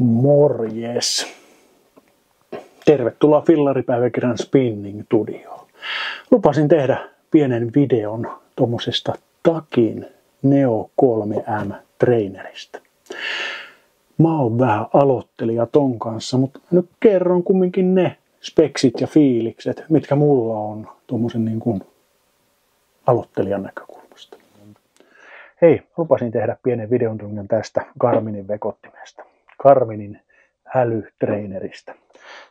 Morjes! Tervetuloa Fillaripäiväkirjan Spinning Studioon. Lupasin tehdä pienen videon tuommoisesta Takin Neo 3M trainerista. Mä oon vähän aloittelija ton kanssa, mutta nyt kerron kumminkin ne speksit ja fiilikset, mitkä mulla on tuommoisen niin kuin aloittelijan näkökulmasta. Hei, lupasin tehdä pienen videon tästä Garminin vekottimesta. Garminin älytrainerista.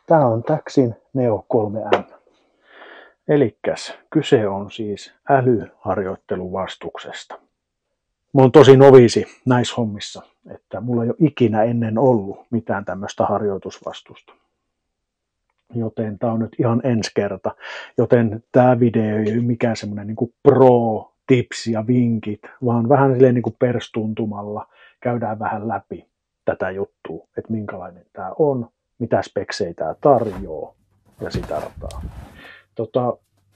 Tämä on Takin Neo 3M. Elikkäs kyse on siis älyharjoitteluvastuksesta. Mä oon tosi noviisi näissä hommissa, että mulla ei ole ikinä ennen ollut mitään tämmöistä harjoitusvastusta. Joten tää on nyt ihan ensi kerta. Joten tää video ei ole mikään semmonen niinku pro-tips ja vinkit, vaan vähän silleen niinku perstuntumalla käydään vähän läpi tätä juttua, että minkälainen tää on, mitä speksejä tää tarjoaa ja sitä rataa.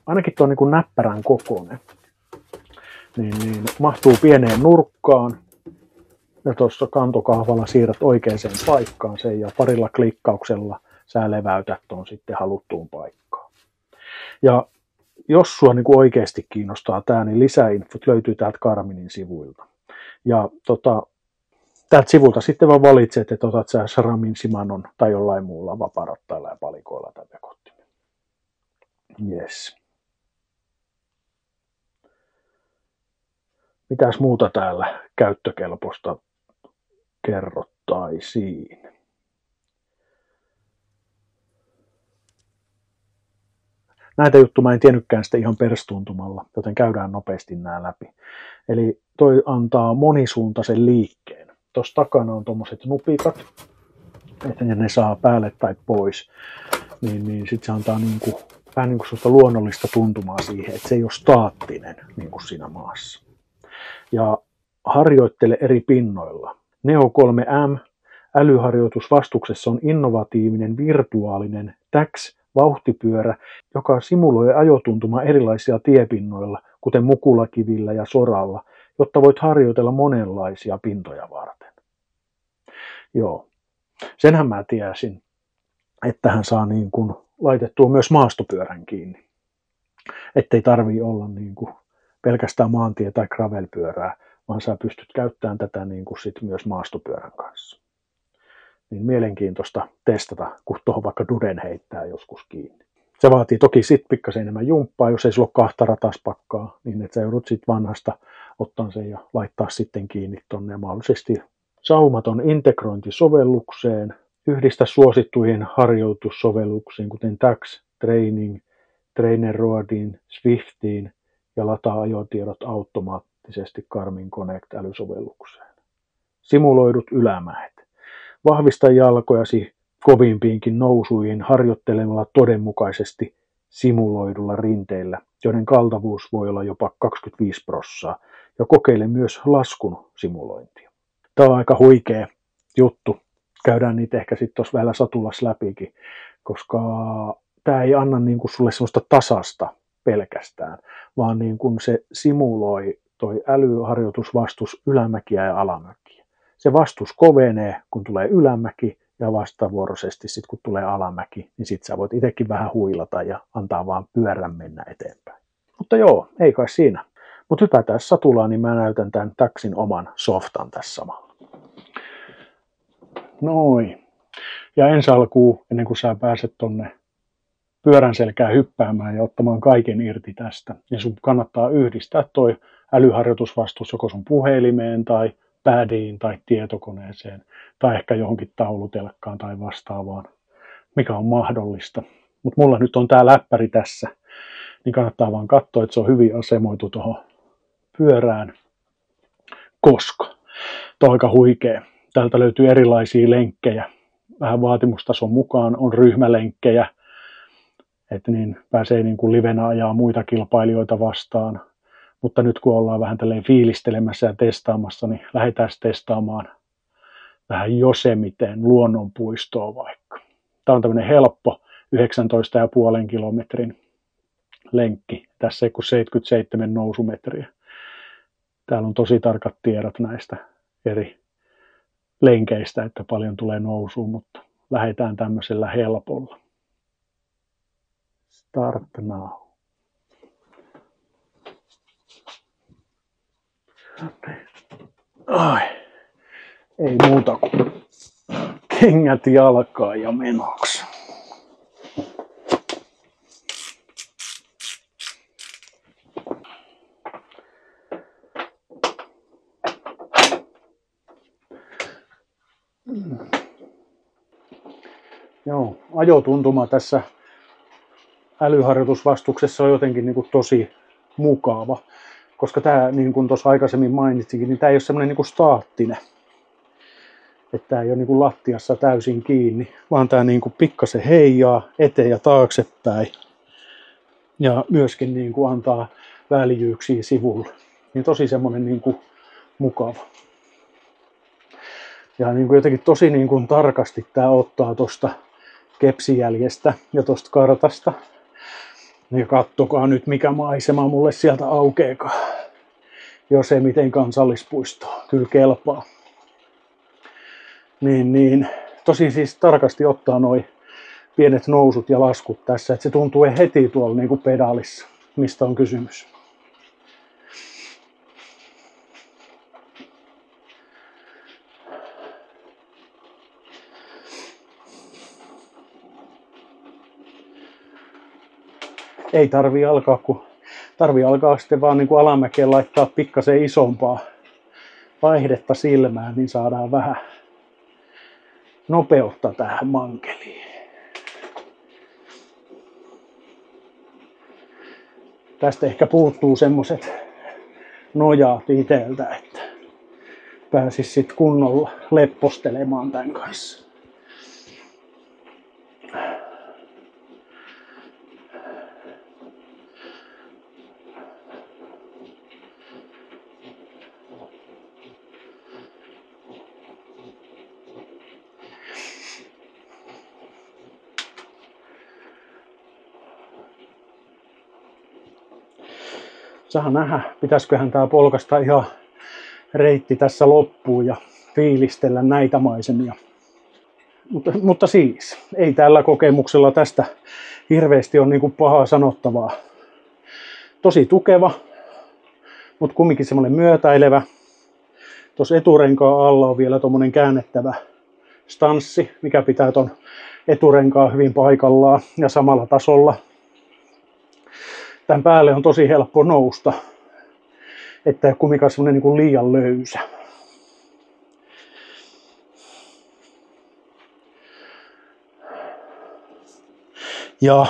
Ainakin tuo niin näppärän kokoinen, niin mahtuu pieneen nurkkaan ja tuossa kantokahvalla siirrät oikeaan paikkaan sen ja parilla klikkauksella sä leväytät ton sitten haluttuun paikkaan. Ja jos sua niin oikeasti kiinnostaa tää, niin lisäinfot löytyy täältä Garminin sivuilta. Ja täältä sivulta sitten vaan valitset, että otat sä SRAMin, Shimanon tai jollain muulla vapaarattailla ja palikoilla tai vekottimen. Yes. Mitäs muuta täällä käyttökelpoista kerrottaisiin? Näitä juttuja mä en tiennytkään sitä ihan perstuntumalla, joten käydään nopeasti nämä läpi. Eli toi antaa monisuuntaisen liikkeen. Tuossa takana on tommoset nupikat, että ne saa päälle tai pois. Niin sit se antaa vähän niin kuin sellaista luonnollista tuntumaa siihen, että se ei ole staattinen niin kuin siinä maassa. Ja harjoittele eri pinnoilla. Neo 3M älyharjoitusvastuksessa on innovatiivinen virtuaalinen TAX-vauhtipyörä, joka simuloi ajotuntumaa erilaisilla tiepinnoilla, kuten mukulakivillä ja soralla, jotta voit harjoitella monenlaisia pintoja varten. Joo, senhän mä tiesin, että hän saa niin kuin laitettua myös maastopyörän kiinni. Ettei tarvii olla niin kuin pelkästään maantie- tai gravelpyörää, vaan sä pystyt käyttämään tätä niin kuin sit myös maastopyörän kanssa. Niin mielenkiintoista testata, kun tuohon vaikka duden heittää joskus kiinni. Se vaatii toki sit pikkasen enemmän jumppaa, jos ei sulla ole kahta rataspakkaa, niin että sä joudut sit vanhasta ottaa sen ja laittaa sitten kiinni tonne ja mahdollisesti saumaton integrointi sovellukseen, yhdistä suosittuihin harjoitussovelluksiin, kuten Tax, Training, TrainerRoadin, Swiftiin ja lataa ajotiedot automaattisesti Garmin Connect-älysovellukseen. Simuloidut ylämäet. Vahvista jalkojasi kovimpiinkin nousuihin harjoittelemalla todenmukaisesti simuloidulla rinteillä, joiden kaltavuus voi olla jopa 25%, ja kokeile myös laskun simulointia. Tämä on aika huikea juttu. Käydään niitä ehkä sitten tuossa vielä satulassa läpikin, koska tämä ei anna niinku sulle sellaista tasasta pelkästään, vaan niinku se simuloi toi älyharjoitusvastus ylämäkiä ja alamäkiä. Se vastus kovenee, kun tulee ylämäki, ja vastavuoroisesti sitten kun tulee alamäki, niin sitten sä voit itsekin vähän huilata ja antaa vaan pyörän mennä eteenpäin. Mutta joo, ei kai siinä. Mutta hypätään satulaan, niin mä näytän tämän Takin oman softan tässä samalla. Noin. Ja ensi alkuun, ennen kuin sä pääset tonne pyörän selkään hyppäämään ja ottamaan kaiken irti tästä, niin sun kannattaa yhdistää toi älyharjoitusvastus joko sun puhelimeen tai padiin tai tietokoneeseen tai ehkä johonkin taulutelkkaan tai vastaavaan, mikä on mahdollista. Mutta mulla nyt on tää läppäri tässä, niin kannattaa vaan katsoa, että se on hyvin asemoitu tuohon pyörään, koska tämä on aika huikea. Täältä löytyy erilaisia lenkkejä. Vähän vaatimustason mukaan on ryhmälenkkejä, että niin pääsee niin kuin livenä ajaa muita kilpailijoita vastaan. Mutta nyt kun ollaan vähän tälleen fiilistelemässä ja testaamassa, niin lähdetään testaamaan vähän Josemiteen luonnonpuistoa vaikka. Tämä on tämmöinen helppo 19,5 kilometrin lenkki. Tässä ei kuin 77 nousumetriä. Täällä on tosi tarkat tiedot näistä eri lenkeistä, että paljon tulee nousuun, mutta lähdetään tämmöisellä helpolla. Start now. Ai, ei muuta kuin kengät jalkaan ja menoksi. Joo, ajotuntuma tässä älyharjoitusvastuksessa on jotenkin niin kuin tosi mukava, koska tämä, niin kuin tuossa aikaisemmin mainitsinkin, niin tämä ei ole semmoinen niin kuin staattinen, että tämä ei ole niin kuin lattiassa täysin kiinni, vaan tämä niin kuin pikkasen heijaa eteen ja taaksepäin ja myöskin niin kuin antaa väljyyksiä sivulle. Niin tosi semmoinen niin kuin mukava. Ja niin kuin jotenkin tosi niin kuin tarkasti tämä ottaa tuosta kepsijäljestä ja tuosta kartasta. Ja kattokaa nyt mikä maisema mulle sieltä aukeekaan. Jos ei miten kansallispuistoa. Kyllä kelpaa. Niin. Tosi siis tarkasti ottaa noi pienet nousut ja laskut tässä. Että se tuntuu heti tuolla niin kuin pedaalissa, mistä on kysymys. Ei tarvii alkaa sitten vaan niin kuin alamäkeen laittaa pikkasen isompaa vaihdetta silmään, niin saadaan vähän nopeutta tähän mankeliin. Tästä ehkä puuttuu semmoset nojaat iteltä, että pääsis sit kunnolla leppostelemaan tän kanssa. Saa nähdä, pitäisiköhän tää polkasta ihan reitti tässä loppuun ja fiilistellä näitä maisemia. Mutta siis, ei tällä kokemuksella tästä hirveästi ole niinku pahaa sanottavaa. Tosi tukeva, mutta kumminkin semmoinen myötäilevä. Tuossa eturenkaan alla on vielä tommonen käännettävä stanssi, mikä pitää ton eturenkaan hyvin paikallaan ja samalla tasolla. Tän päälle on tosi helppo nousta, että ei ole kumminkaan semmoinen niin liian löysä. Ja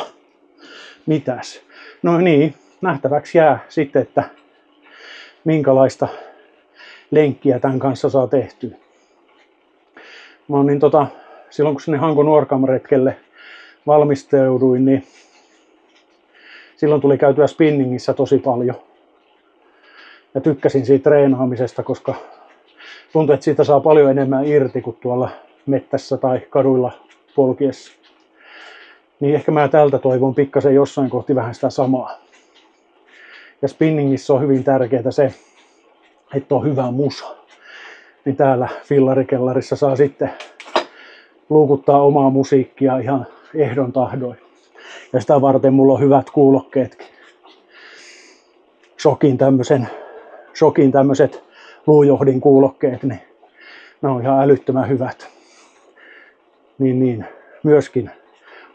mitäs? No niin, nähtäväksi jää sitten, että minkälaista lenkkiä tämän kanssa saa tehtyä. Mä oon silloin kun sinne Hanko-Nuorgam-retkelle valmistauduin, niin silloin tuli käytyä spinningissä tosi paljon. Ja tykkäsin siitä treenaamisesta, koska tuntui, että siitä saa paljon enemmän irti kuin tuolla mettässä tai kaduilla polkiessa. Niin ehkä mä tältä toivon pikkasen jossain kohti vähän sitä samaa. Ja spinningissä on hyvin tärkeää se, että on hyvä musa. Niin täällä fillarikellarissa saa sitten luukuttaa omaa musiikkia ihan ehdon tahdoin. Ja sitä varten mulla on hyvät kuulokkeetkin. Shokin tämmöiset luujohdin kuulokkeet, niin ne on ihan älyttömän hyvät. Niin myöskin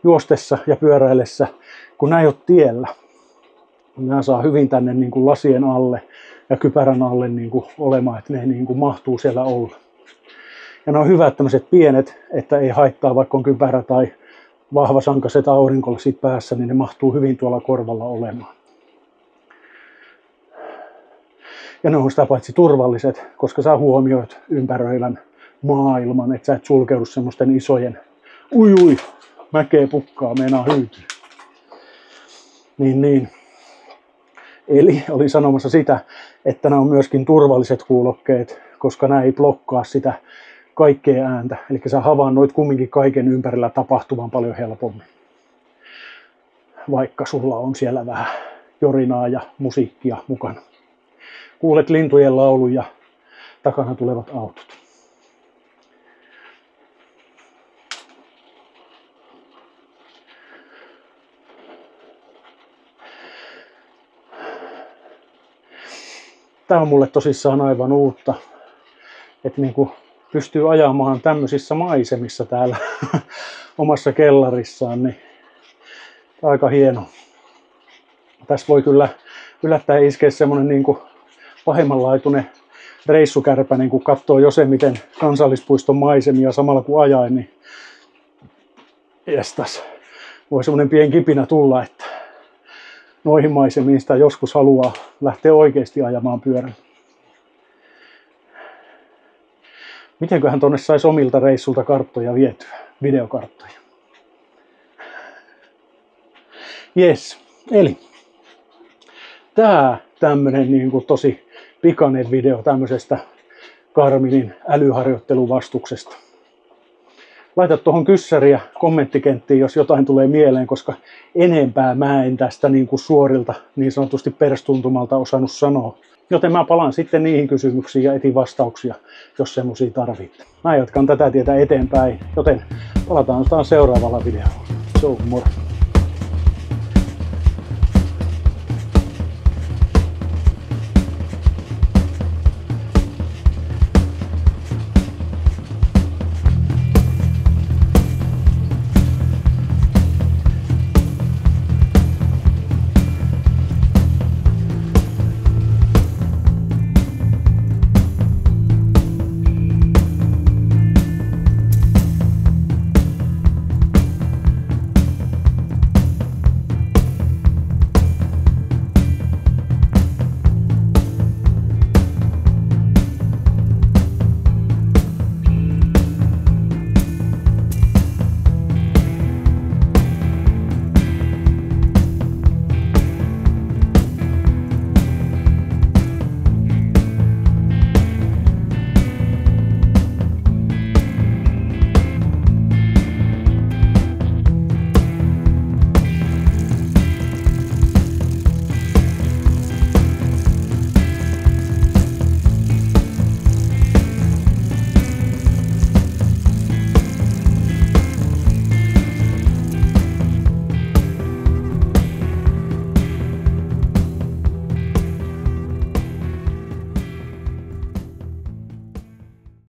juostessa ja pyöräillessä, kun nämä ei ole tiellä, nämä saa hyvin tänne niin kuin lasien alle ja kypärän alle niin kuin olemaan, että ne niin kuin mahtuu siellä olla. Ja ne on hyvät tämmöiset pienet, että ei haittaa vaikka on kypärä tai vahvasankaiset aurinkolasit päässä, niin ne mahtuu hyvin tuolla korvalla olemaan. Ja ne on sitä paitsi turvalliset, koska sä huomioit ympäröivän maailman, että sä et sulkeudu semmoisten isojen mäkeä pukkaa, meinaa hyytyä. Niin. Eli olin sanomassa sitä, että nämä on myöskin turvalliset kuulokkeet, koska nämä ei blokkaa sitä kaikkea ääntä. Eli sä havainnoit kumminkin kaiken ympärillä tapahtuvan paljon helpommin. Vaikka sulla on siellä vähän jorinaa ja musiikkia mukana. Kuulet lintujen laulun ja takana tulevat autot. Tää on mulle tosissaan aivan uutta, että niinku pystyy ajamaan tämmöisissä maisemissa täällä omassa kellarissaan, niin aika hieno. Tässä voi kyllä yllättäen iskeä semmonen niinku pahimmanlaatuinen reissukärpänen, kun katsoo jo se, miten kansallispuiston maisemia samalla kun ajain, niin jestas. Voi semmonen pieni kipinä tulla, että noihin maisemiin sitä joskus haluaa lähteä oikeasti ajamaan pyörällä. Mitenköhän tonne saisi omilta reissulta karttoja vietyä, videokarttoja. Jes, eli tää tämmönen niinku tosi pikainen video tämmöisestä Garminin älyharjoitteluvastuksesta. Laita tuohon kyssäriä kommenttikenttiin, jos jotain tulee mieleen, koska enempää mä en tästä niin kuin suorilta niin sanotusti perstuntumalta osannut sanoa. Joten mä palaan sitten niihin kysymyksiin ja etin vastauksia, jos semmosia tarvitte. Mä jatkan tätä tietä eteenpäin, joten palataan taas seuraavalla videolla. So, moro!